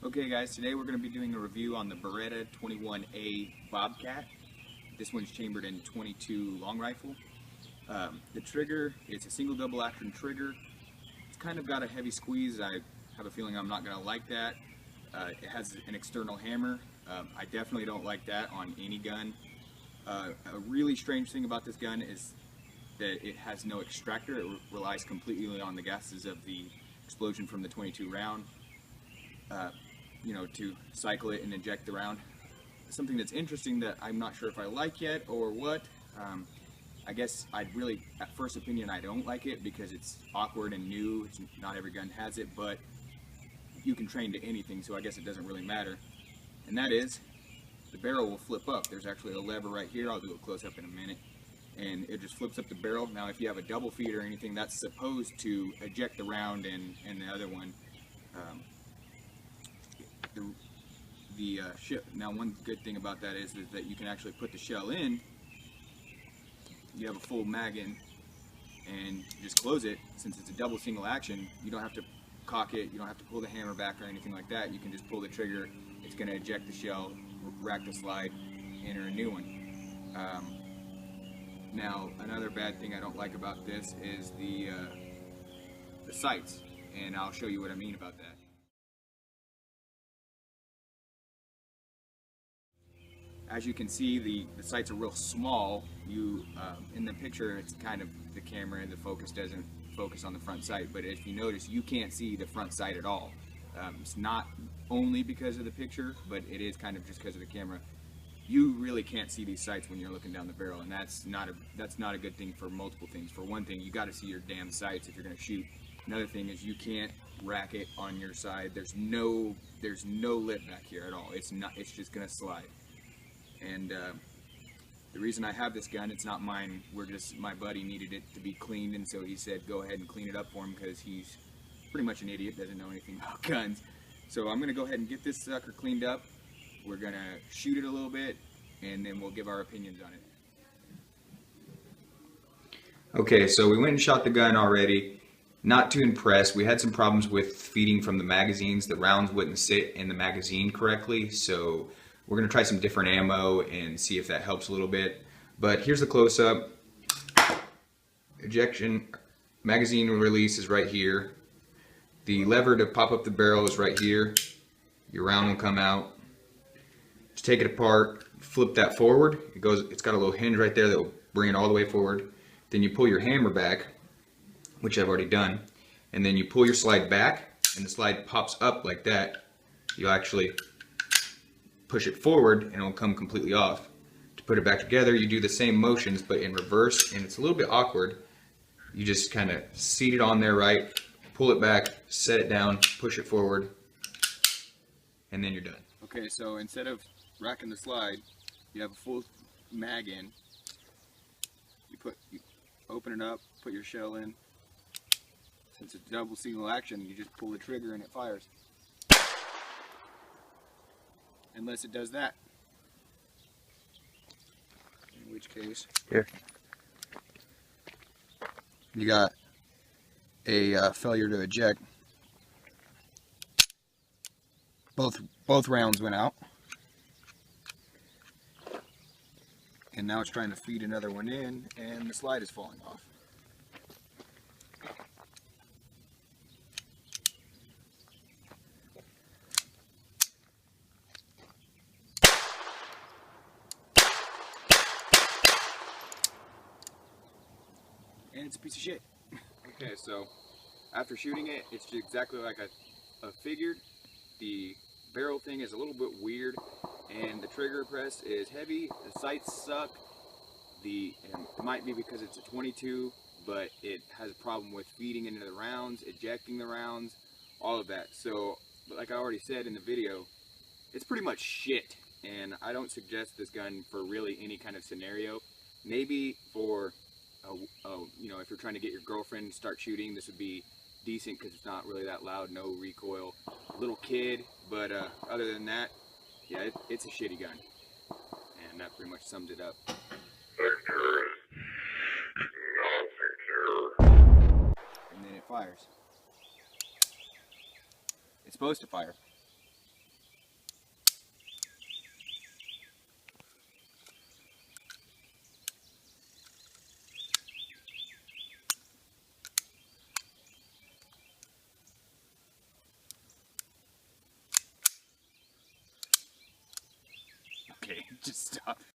Okay guys, today we're going to be doing a review on the Beretta 21A Bobcat. This one's chambered in 22 long rifle. The trigger, it's a single double action trigger. It's kind of got a heavy squeeze. I have a feeling I'm not going to like that. It has an external hammer. I definitely don't like that on any gun. A really strange thing about this gun is that it has no extractor. It relies completely on the gases of the explosion from the 22 round. To cycle it and eject the round. Something that's interesting that I'm not sure if I like yet or what. I guess at first opinion, I don't like it because it's awkward and new. Not every gun has it, but you can train to anything, so I guess it doesn't really matter. And that is, the barrel will flip up. There's actually a lever right here. I'll do a close up in a minute. And it just flips up the barrel. Now, if you have a double feed or anything, that's supposed to eject the round, and the other one. Now, one good thing about that is that you can actually put the shell in. You have a full mag in, and just close it. Since it's a double single action, you don't have to cock it. You don't have to pull the hammer back or anything like that. You can just pull the trigger. It's going to eject the shell, rack the slide, enter a new one. Now, another bad thing I don't like about this is the sights, and I'll show you what I mean about that. As you can see, the sights are real small. In the picture, it's kind of the camera, the focus doesn't focus on the front sight, but if you notice, you can't see the front sight at all. It's not only because of the picture, but it is kind of just because of the camera. You really can't see these sights when you're looking down the barrel, and that's not a good thing for multiple things. For one thing, you got to see your damn sights if you're going to shoot. Another thing is you can't rack it on your side. There's no lip back here at all. It's just going to slide. And the reason I have this gun, it's not mine. My buddy needed it to be cleaned, and so he said go ahead and clean it up for him because he's pretty much an idiot, doesn't know anything about guns. So I'm going to go ahead and get this sucker cleaned up. We're going to shoot it a little bit, and then we'll give our opinions on it. Okay, so we went and shot the gun already. Not too impressed. We had some problems with feeding from the magazines. The rounds wouldn't sit in the magazine correctly, so we're going to try some different ammo and see if that helps a little bit. But here's the close-up. Ejection magazine release is right here. The lever to pop up the barrel is right here. Your round will come out. Just take it apart, flip that forward. It's got a little hinge right there that will bring it all the way forward. Then you pull your hammer back, which I've already done, and then you pull your slide back, and the slide pops up like that. You'll actually push it forward and it'll come completely off. To put it back together, you do the same motions but in reverse, and it's a little bit awkward. You just kind of seat it on there right, pull it back, set it down, push it forward, and then you're done. Okay, so instead of racking the slide, you have a full mag in. You open it up, put your shell in. Since it's double single action, you just pull the trigger and it fires. Unless it does that, in which case here you got a failure to eject. Both rounds went out, and now it's trying to feed another one in, and the slide is falling off. And it's a piece of shit. Okay, so after shooting it, it's exactly like I figured. The barrel thing is a little bit weird, and the trigger press is heavy. The sights suck. It might be because it's a 22, but it has a problem with feeding into the rounds, ejecting the rounds, all of that. So, like I already said in the video, it's pretty much shit, and I don't suggest this gun for really any kind of scenario. Maybe for if you're trying to get your girlfriend to start shooting, this would be decent because it's not really that loud, no recoil. Little kid, but other than that, yeah, it's a shitty gun, and that pretty much sums it up. And then it fires. It's supposed to fire. okay, just stop.